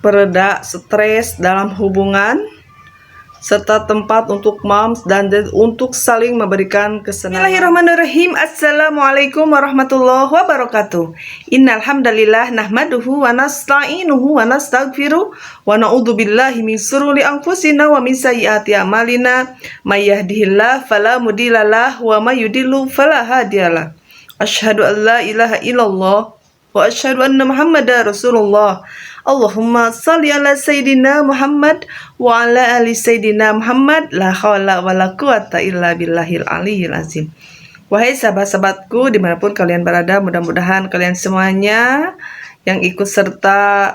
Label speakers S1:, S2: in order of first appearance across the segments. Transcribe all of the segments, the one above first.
S1: pereda stres dalam hubungan, serta tempat untuk moms dan dad untuk saling memberikan kesenangan. Bismillahirrahmanirrahim. Assalamualaikum warahmatullahi wabarakatuh. Innal hamdalillah nahmaduhu wa nasta'inuhu wa nastaghfiruh wa na'udzubillahi min shururi anfusina wa min sayyiati a'malina. May yahdihillahu fala mudhillalah wa may yudhlil fala hadiyalah. Asyhadu an la ilaha illallah wa asyhadu anna Muhammadar Rasulullah. Allahumma salli ala Sayyidina Muhammad wa ala ali Sayyidina Muhammad. La hawla wa la quwata illa billahil aliyyil azim. Wahai sahabat-sahabatku dimanapun kalian berada, mudah-mudahan kalian semuanya yang ikut serta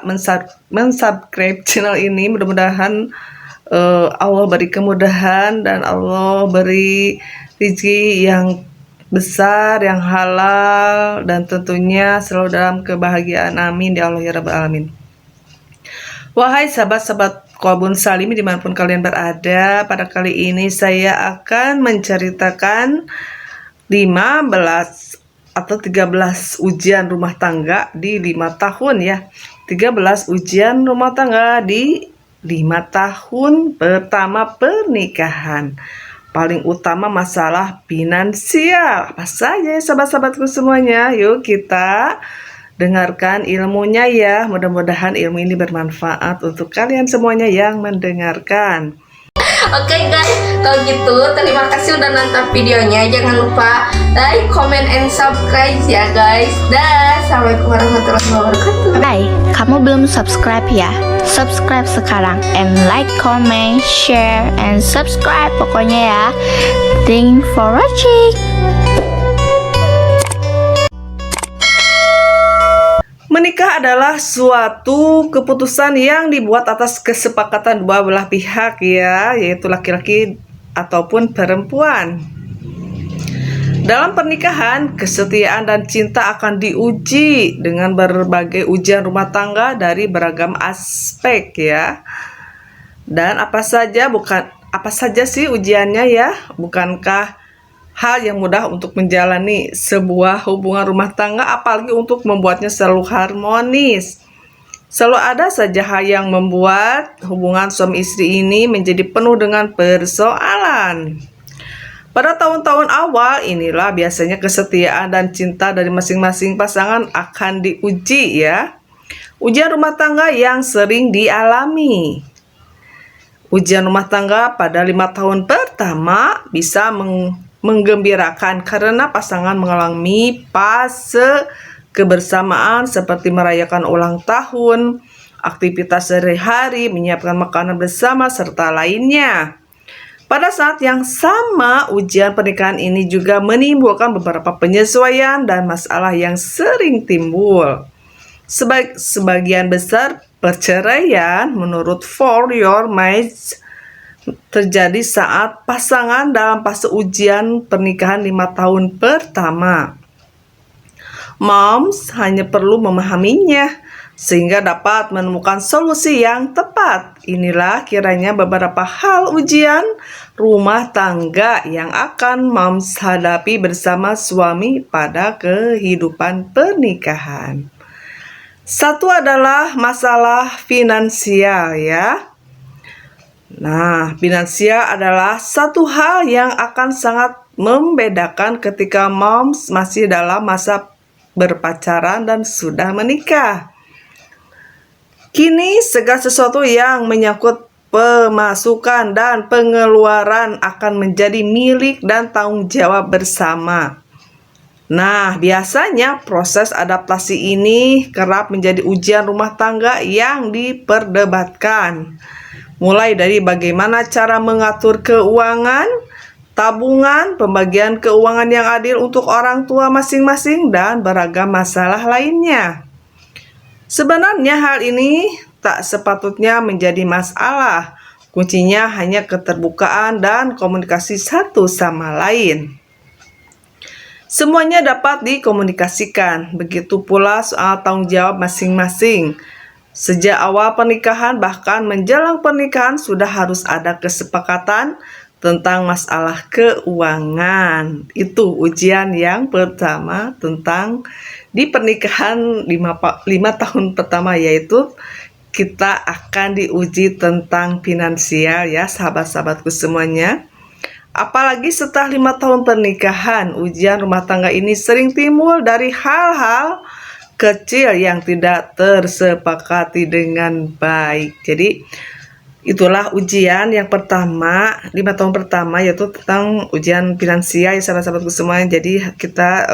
S1: mensubscribe channel ini, mudah-mudahan Allah beri kemudahan dan Allah beri rezeki yang besar, yang halal, dan tentunya selalu dalam kebahagiaan. Amin ya Allah ya Rabbal Alamin. Wahai sahabat-sahabat Qobun Salimi dimanapun kalian berada, pada kali ini saya akan menceritakan 15 atau 13 ujian rumah tangga di 5 tahun ya. 13 ujian rumah tangga di 5 tahun pertama pernikahan. Paling utama masalah finansial. Apa saja ya sahabat-sahabatku semuanya? Yuk kita dengarkan ilmunya ya. Mudah-mudahan ilmu ini bermanfaat untuk kalian semuanya yang mendengarkan.
S2: Oke guys, kalau gitu terima kasih udah nonton videonya. Jangan lupa like, comment, and subscribe ya guys. Dah, assalamualaikum warahmatullahi wabarakatuh.
S3: Hai, kamu belum subscribe ya? Subscribe sekarang and like, comment, share, and subscribe pokoknya ya. Thank you for watching.
S1: Menikah adalah suatu keputusan yang dibuat atas kesepakatan dua belah pihak ya, yaitu laki-laki ataupun perempuan. Dalam pernikahan, kesetiaan dan cinta akan diuji dengan berbagai ujian rumah tangga dari beragam aspek ya. Dan apa saja sih ujiannya ya? Bukankah hal yang mudah untuk menjalani sebuah hubungan rumah tangga, apalagi untuk membuatnya selalu harmonis. Selalu ada saja hal yang membuat hubungan suami istri ini menjadi penuh dengan persoalan. Pada tahun-tahun awal inilah biasanya kesetiaan dan cinta dari masing-masing pasangan akan diuji ya. Ujian rumah tangga yang sering dialami. Ujian rumah tangga pada 5 tahun pertama bisa menggembirakan karena pasangan mengalami fase kebersamaan seperti merayakan ulang tahun, aktivitas sehari-hari, menyiapkan makanan bersama, serta lainnya. Pada saat yang sama, ujian pernikahan ini juga menimbulkan beberapa penyesuaian dan masalah yang sering timbul. Sebagian besar perceraian menurut For Your Marriage terjadi saat pasangan dalam fase ujian pernikahan 5 tahun pertama. Moms hanya perlu memahaminya sehingga dapat menemukan solusi yang tepat. Inilah kiranya beberapa hal ujian rumah tangga yang akan moms hadapi bersama suami pada kehidupan pernikahan. Satu adalah masalah finansial ya. Nah, finansial adalah satu hal yang akan sangat membedakan ketika moms masih dalam masa berpacaran dan sudah menikah. Kini segala sesuatu yang menyangkut pemasukan dan pengeluaran akan menjadi milik dan tanggung jawab bersama. Nah, biasanya proses adaptasi ini kerap menjadi ujian rumah tangga yang diperdebatkan. Mulai dari bagaimana cara mengatur keuangan, tabungan, pembagian keuangan yang adil untuk orang tua masing-masing, dan beragam masalah lainnya. Sebenarnya hal ini tak sepatutnya menjadi masalah. Kuncinya hanya keterbukaan dan komunikasi satu sama lain. Semuanya dapat dikomunikasikan, begitu pula soal tanggung jawab masing-masing. Sejak awal pernikahan bahkan menjelang pernikahan sudah harus ada kesepakatan tentang masalah keuangan. Itu ujian yang pertama tentang di pernikahan 5 tahun pertama, yaitu kita akan diuji tentang finansial ya sahabat-sahabatku semuanya. Apalagi setelah 5 tahun pernikahan, ujian rumah tangga ini sering timbul dari hal-hal kecil yang tidak tersepakati dengan baik. Jadi itulah ujian yang pertama, 5 tahun pertama, yaitu tentang ujian finansial ya sahabat-sahabatku semuanya. Jadi kita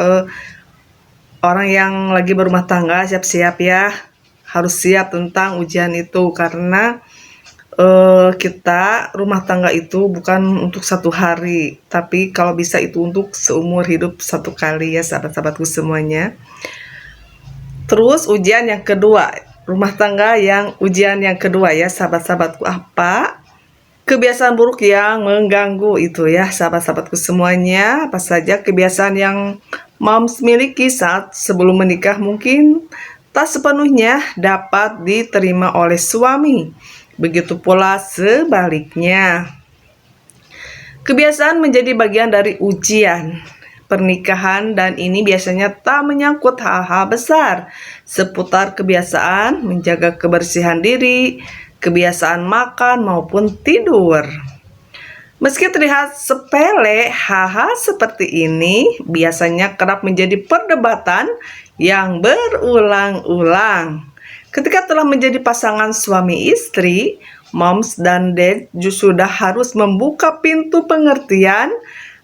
S1: orang yang lagi berumah tangga siap-siap ya, harus siap tentang ujian itu, karena kita rumah tangga itu bukan untuk 1 hari, tapi kalau bisa itu untuk seumur hidup 1 kali ya sahabat-sahabatku semuanya. Terus ujian yang kedua, rumah tangga yang ujian yang kedua ya sahabat-sahabatku, apa? Kebiasaan buruk yang mengganggu itu ya sahabat-sahabatku semuanya. Apa saja kebiasaan yang moms miliki saat sebelum menikah mungkin tak sepenuhnya dapat diterima oleh suami. Begitu pula sebaliknya. Kebiasaan menjadi bagian dari ujian pernikahan, dan ini biasanya tak menyangkut hal-hal besar seputar kebiasaan menjaga kebersihan diri, kebiasaan makan maupun tidur. Meski terlihat sepele, hal-hal seperti ini biasanya kerap menjadi perdebatan yang berulang-ulang. Ketika telah menjadi pasangan suami istri, moms dan dad sudah harus membuka pintu pengertian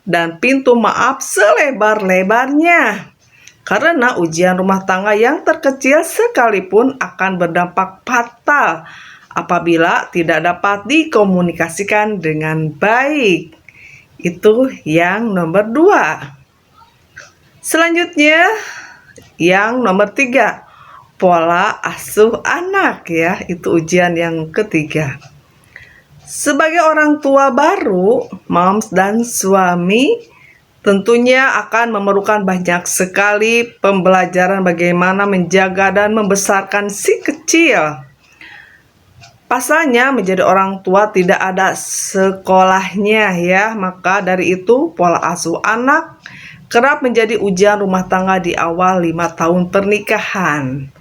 S1: dan pintu maaf selebar-lebarnya. Karena ujian rumah tangga yang terkecil sekalipun akan berdampak fatal apabila tidak dapat dikomunikasikan dengan baik. Itu yang nomor 2. Selanjutnya, yang nomor 3. Pola asuh anak ya, itu ujian yang ketiga. Sebagai orang tua baru, moms dan suami tentunya akan memerlukan banyak sekali pembelajaran bagaimana menjaga dan membesarkan si kecil. Pasalnya menjadi orang tua tidak ada sekolahnya ya, maka dari itu pola asuh anak kerap menjadi ujian rumah tangga di awal 5 tahun pernikahan.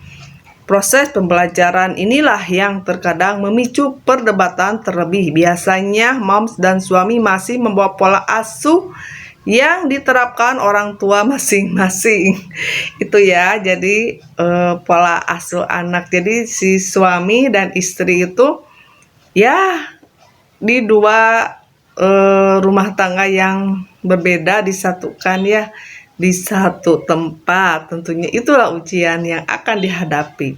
S1: Proses pembelajaran inilah yang terkadang memicu perdebatan, terlebih biasanya moms dan suami masih membawa pola asuh yang diterapkan orang tua masing-masing. Itu ya, jadi pola asuh anak. Jadi si suami dan istri itu ya di 2 rumah tangga yang berbeda disatukan ya di satu tempat. Tentunya itulah ujian yang akan dihadapi.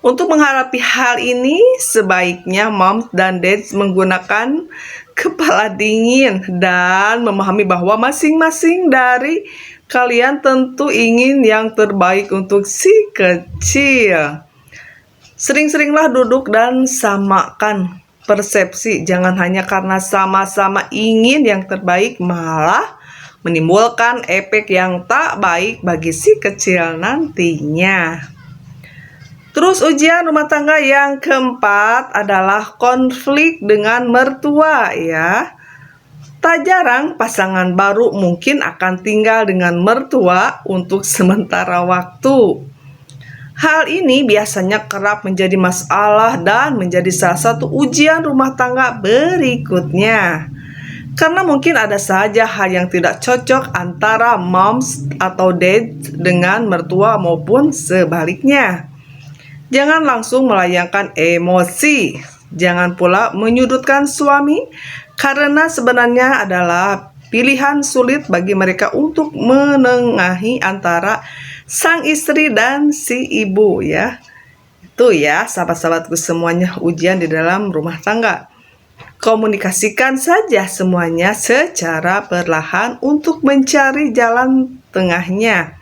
S1: Untuk menghadapi hal ini, sebaiknya moms dan dads menggunakan kepala dingin dan memahami bahwa masing-masing dari kalian tentu ingin yang terbaik untuk si kecil. Sering-seringlah duduk dan samakan persepsi, jangan hanya karena sama-sama ingin yang terbaik malah menimbulkan efek yang tak baik bagi si kecil nantinya. Terus ujian rumah tangga yang keempat adalah konflik dengan mertua ya. Tak jarang pasangan baru mungkin akan tinggal dengan mertua untuk sementara waktu. Hal ini biasanya kerap menjadi masalah dan menjadi salah satu ujian rumah tangga berikutnya. Karena mungkin ada saja hal yang tidak cocok antara moms atau dad dengan mertua maupun sebaliknya. Jangan langsung melayangkan emosi. Jangan pula menyudutkan suami, karena sebenarnya adalah pilihan sulit bagi mereka untuk menengahi antara sang istri dan si ibu ya. Itu ya sahabat-sahabatku semuanya, ujian di dalam rumah tangga. Komunikasikan saja semuanya secara perlahan untuk mencari jalan tengahnya.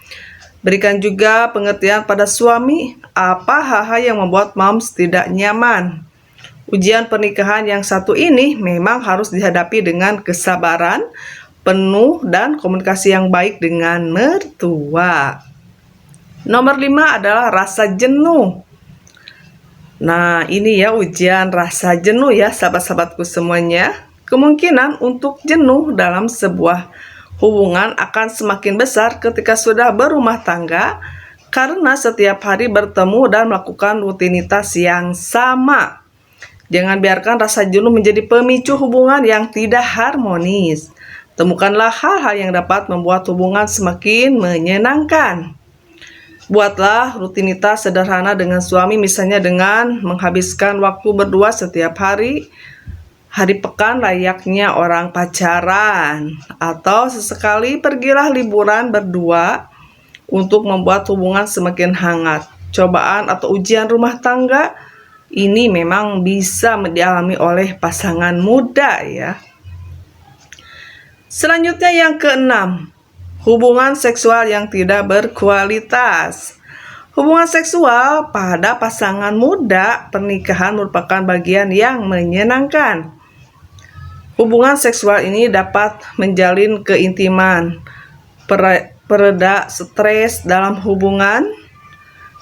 S1: Berikan juga pengertian pada suami apa hal-hal yang membuat moms tidak nyaman. Ujian pernikahan yang satu ini memang harus dihadapi dengan kesabaran penuh dan komunikasi yang baik dengan mertua. Nomor 5 adalah rasa jenuh. Nah, ini ya ujian rasa jenuh ya sahabat-sahabatku semuanya. Kemungkinan untuk jenuh dalam sebuah hubungan akan semakin besar ketika sudah berumah tangga, karena setiap hari bertemu dan melakukan rutinitas yang sama. Jangan biarkan rasa jenuh menjadi pemicu hubungan yang tidak harmonis. Temukanlah hal-hal yang dapat membuat hubungan semakin menyenangkan. Buatlah rutinitas sederhana dengan suami, misalnya dengan menghabiskan waktu berdua setiap hari pekan layaknya orang pacaran, atau sesekali pergilah liburan berdua untuk membuat hubungan semakin hangat. Cobaan atau ujian rumah tangga ini memang bisa dialami oleh pasangan muda ya. Selanjutnya yang keenam, hubungan seksual yang tidak berkualitas. Hubungan seksual pada pasangan muda pernikahan merupakan bagian yang menyenangkan. Hubungan seksual ini dapat menjalin keintiman, pereda stres dalam hubungan,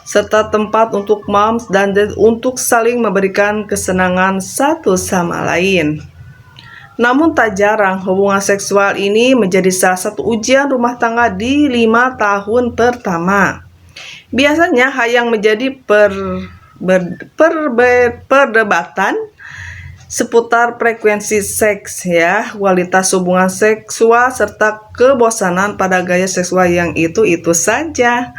S1: serta tempat untuk moms dan dad untuk saling memberikan kesenangan satu sama lain. Namun tak jarang hubungan seksual ini menjadi salah satu ujian rumah tangga di 5 tahun pertama. Biasanya hal yang menjadi perdebatan seputar frekuensi seks ya, kualitas hubungan seksual, serta kebosanan pada gaya seksual yang itu-itu saja.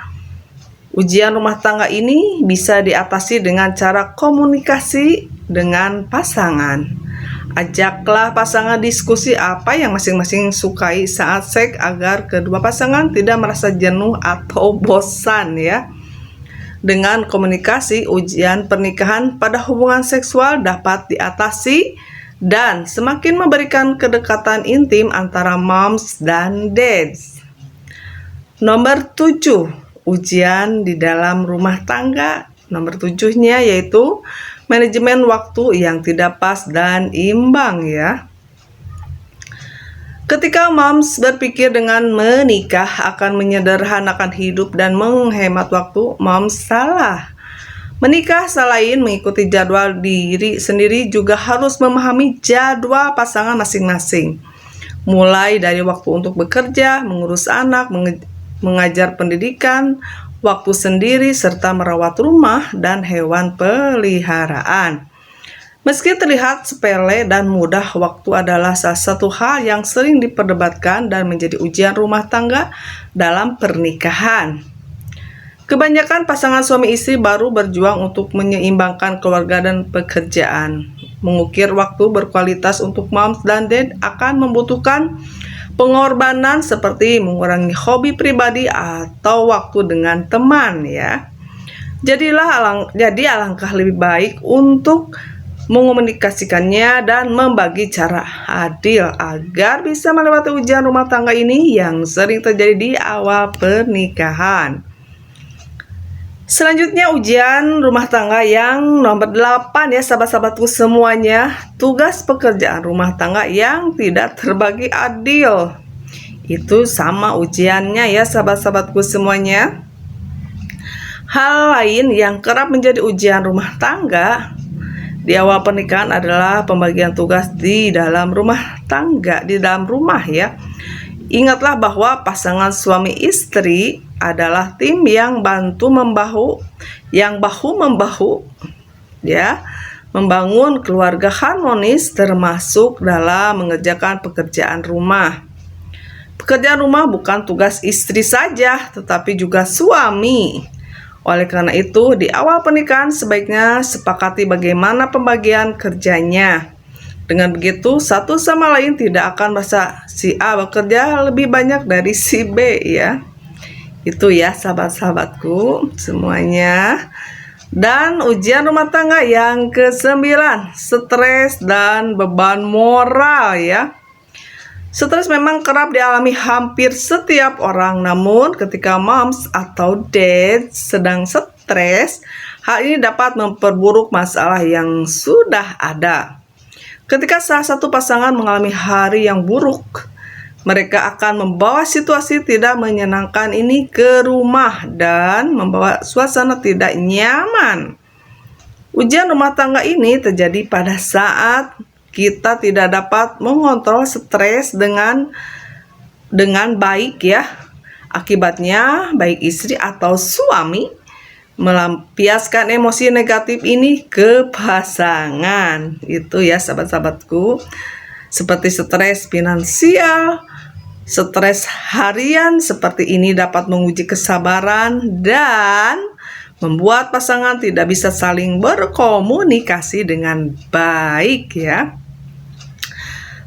S1: Ujian rumah tangga ini bisa diatasi dengan cara komunikasi dengan pasangan. Ajaklah pasangan diskusi apa yang masing-masing sukai saat seks agar kedua pasangan tidak merasa jenuh atau bosan ya. Dengan komunikasi, ujian pernikahan pada hubungan seksual dapat diatasi dan semakin memberikan kedekatan intim antara moms dan dads. Nomor 7, ujian di dalam rumah tangga. Nomor 7-nya yaitu manajemen waktu yang tidak pas dan imbang ya. Ketika moms berpikir dengan menikah akan menyederhanakan hidup dan menghemat waktu, moms salah. Menikah selain mengikuti jadwal diri sendiri juga harus memahami jadwal pasangan masing-masing. Mulai dari waktu untuk bekerja, mengurus anak, mengajar pendidikan, waktu sendiri, serta merawat rumah dan hewan peliharaan. Meski terlihat sepele dan mudah, waktu adalah salah satu hal yang sering diperdebatkan dan menjadi ujian rumah tangga dalam pernikahan. Kebanyakan pasangan suami istri baru berjuang untuk menyeimbangkan keluarga dan pekerjaan. Mengukir waktu berkualitas untuk moms dan dad akan membutuhkan pengorbanan seperti mengurangi hobi pribadi atau waktu dengan teman ya. Jadi alangkah lebih baik untuk mengomunikasikannya dan membagi cara adil agar bisa melewati ujian rumah tangga ini yang sering terjadi di awal pernikahan. Selanjutnya ujian rumah tangga yang nomor 8 ya sahabat-sahabatku semuanya, tugas pekerjaan rumah tangga yang tidak terbagi adil. Itu sama ujiannya ya sahabat-sahabatku semuanya. Hal lain yang kerap menjadi ujian rumah tangga di awal pernikahan adalah pembagian tugas di dalam rumah tangga, di dalam rumah ya. Ingatlah bahwa pasangan suami istri adalah tim yang bahu-membahu ya, membangun keluarga harmonis termasuk dalam mengerjakan pekerjaan rumah. Pekerjaan rumah bukan tugas istri saja, tetapi juga suami. Oleh karena itu, di awal pernikahan sebaiknya sepakati bagaimana pembagian kerjanya. Dengan begitu, satu sama lain tidak akan merasa si A bekerja lebih banyak dari si B ya. Itu ya sahabat-sahabatku semuanya. Dan ujian rumah tangga yang ke-9, stres dan beban moral ya. Stres memang kerap dialami hampir setiap orang, namun ketika moms atau dad sedang stres, hal ini dapat memperburuk masalah yang sudah ada. Ketika salah satu pasangan mengalami hari yang buruk, mereka akan membawa situasi tidak menyenangkan ini ke rumah dan membawa suasana tidak nyaman. Ujian rumah tangga ini terjadi pada saat kita tidak dapat mengontrol stres dengan baik ya, Akibatnya, baik istri atau suami melampiaskan emosi negatif ini ke pasangan. Itu ya sahabat-sahabatku. Seperti stres finansial, stres harian seperti ini dapat menguji kesabaran dan membuat pasangan tidak bisa saling berkomunikasi dengan baik ya.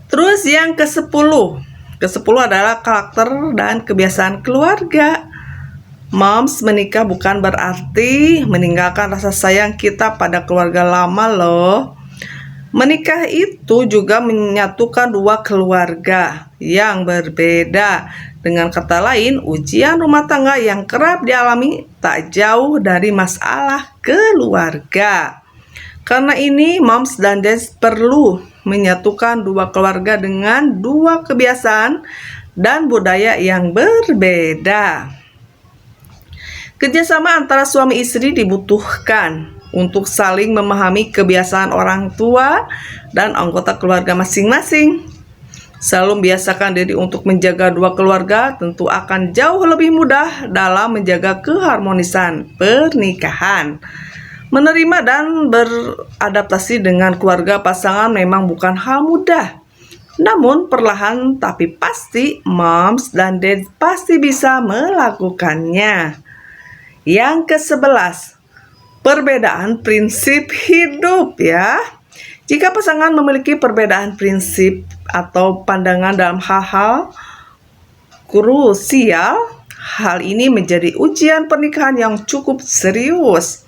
S1: Terus yang ke-10 adalah karakter dan kebiasaan keluarga. Moms menikah bukan berarti meninggalkan rasa sayang kita pada keluarga lama loh. Menikah itu juga menyatukan dua keluarga yang berbeda. Dengan kata lain, ujian rumah tangga yang kerap dialami tak jauh dari masalah keluarga. Karena ini, moms dan dads perlu menyatukan dua keluarga dengan dua kebiasaan dan budaya yang berbeda. Kerjasama antara suami istri dibutuhkan untuk saling memahami kebiasaan orang tua dan anggota keluarga masing-masing. Selalu membiasakan diri untuk menjaga dua keluarga tentu akan jauh lebih mudah dalam menjaga keharmonisan pernikahan. Menerima dan beradaptasi dengan keluarga pasangan memang bukan hal mudah. Namun perlahan tapi pasti moms dan dad pasti bisa melakukannya. Yang ke-11, perbedaan prinsip hidup ya. Jika pasangan memiliki perbedaan prinsip atau pandangan dalam hal-hal krusial, hal ini menjadi ujian pernikahan yang cukup serius.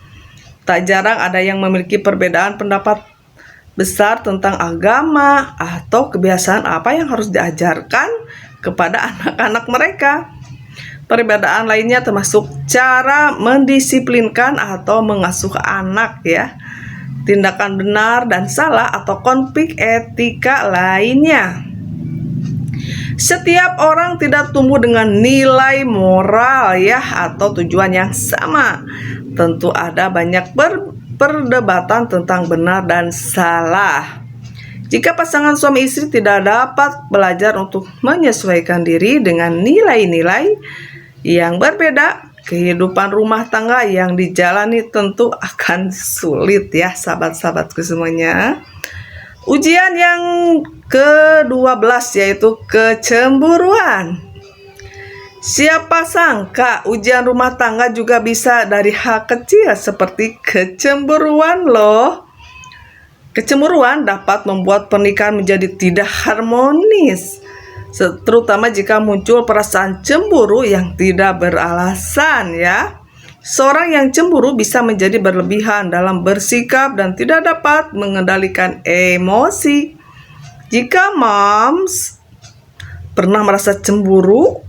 S1: Tak jarang ada yang memiliki perbedaan pendapat besar tentang agama atau kebiasaan apa yang harus diajarkan kepada anak-anak mereka. Perbedaan lainnya termasuk cara mendisiplinkan atau mengasuh anak ya, tindakan benar dan salah atau konflik etika lainnya. Setiap orang tidak tumbuh dengan nilai moral ya atau tujuan yang sama. Tentu ada banyak perdebatan tentang benar dan salah. Jika pasangan suami istri tidak dapat belajar untuk menyesuaikan diri dengan nilai-nilai yang berbeda, kehidupan rumah tangga yang dijalani tentu akan sulit ya sahabat-sahabatku semuanya. Ujian yang ke-12 yaitu kecemburuan. Siapa sangka ujian rumah tangga juga bisa dari hal kecil seperti kecemburuan loh. Kecemburuan dapat membuat pernikahan menjadi tidak harmonis, terutama jika muncul perasaan cemburu yang tidak beralasan ya. Seorang yang cemburu bisa menjadi berlebihan dalam bersikap dan tidak dapat mengendalikan emosi. Jika moms pernah merasa cemburu,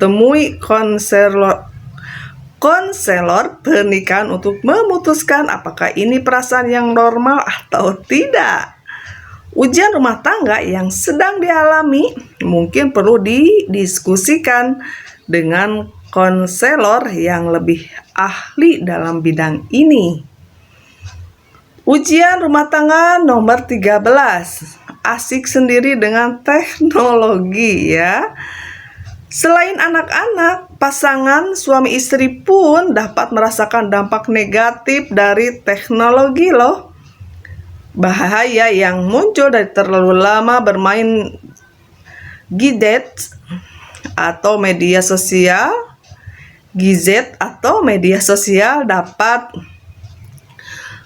S1: temui konselor pernikahan untuk memutuskan apakah ini perasaan yang normal atau tidak. Ujian rumah tangga yang sedang dialami mungkin perlu didiskusikan dengan konselor yang lebih ahli dalam bidang ini. Ujian rumah tangga nomor 13, asik sendiri dengan teknologi ya. Selain anak-anak, pasangan suami istri pun dapat merasakan dampak negatif dari teknologi loh. Bahaya yang muncul dari terlalu lama bermain gadget atau media sosial dapat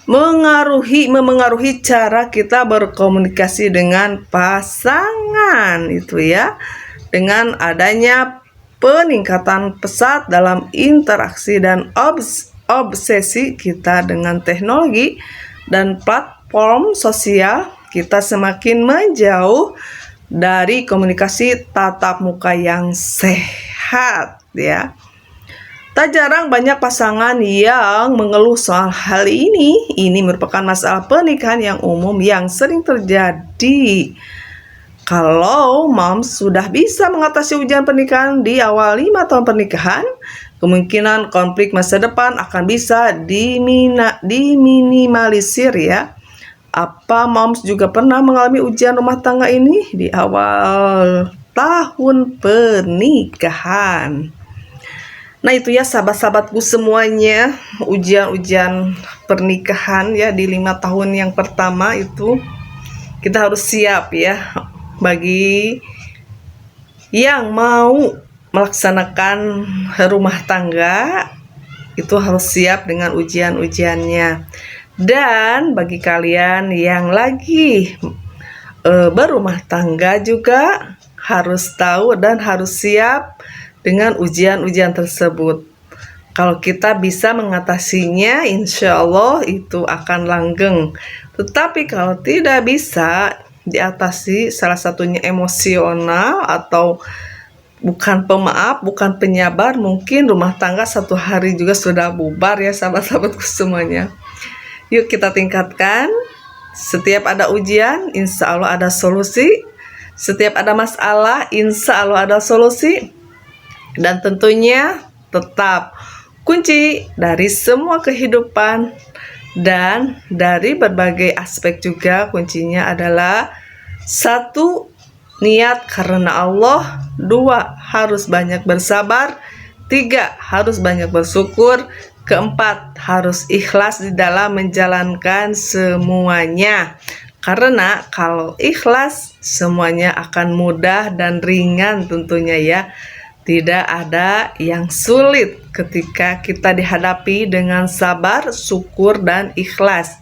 S1: memengaruhi cara kita berkomunikasi dengan pasangan itu ya. Dengan adanya peningkatan pesat dalam interaksi dan obsesi kita dengan teknologi dan platform sosial, kita semakin menjauh dari komunikasi tatap muka yang sehat ya. Tak jarang banyak pasangan yang mengeluh soal hal ini. Ini merupakan masalah pernikahan yang umum yang sering terjadi. Kalau moms sudah bisa mengatasi ujian pernikahan di awal 5 tahun pernikahan, kemungkinan konflik masa depan akan bisa diminimalisir ya. Apa moms juga pernah mengalami ujian rumah tangga ini di awal tahun pernikahan? Nah itu ya sahabat-sahabatku semuanya, ujian-ujian pernikahan ya di 5 tahun yang pertama itu kita harus siap ya. Bagi yang mau melaksanakan rumah tangga itu harus siap dengan ujian-ujiannya. Dan bagi kalian yang lagi berumah tangga juga harus tahu dan harus siap dengan ujian-ujian tersebut. Kalau kita bisa mengatasinya, insya Allah itu akan langgeng. Tetapi kalau tidak bisa diatasi, salah satunya emosional atau bukan pemaaf, bukan penyabar, mungkin rumah tangga 1 hari juga sudah bubar ya sahabat-sahabatku semuanya. Yuk kita tingkatkan. Setiap ada ujian, insya Allah ada solusi. Setiap ada masalah, insya Allah ada solusi. Dan tentunya tetap kunci dari semua kehidupan dan dari berbagai aspek juga kuncinya adalah 1. Niat karena Allah, 2. Harus banyak bersabar, 3. Harus banyak bersyukur, 4. Harus ikhlas di dalam menjalankan semuanya. Karena kalau ikhlas semuanya akan mudah dan ringan tentunya ya. Tidak ada yang sulit ketika kita dihadapi dengan sabar, syukur, dan ikhlas.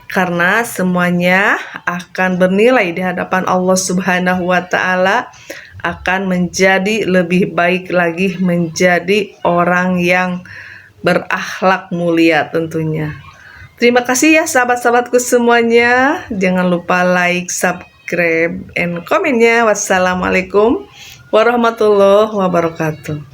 S1: Karena semuanya akan bernilai di hadapan Allah Subhanahu wa Ta'ala, akan menjadi lebih baik lagi, menjadi orang yang berakhlak mulia tentunya. Terima kasih ya sahabat-sahabatku semuanya. Jangan lupa like, subscribe, and komennya. Wassalamualaikum warahmatullahi wabarakatuh.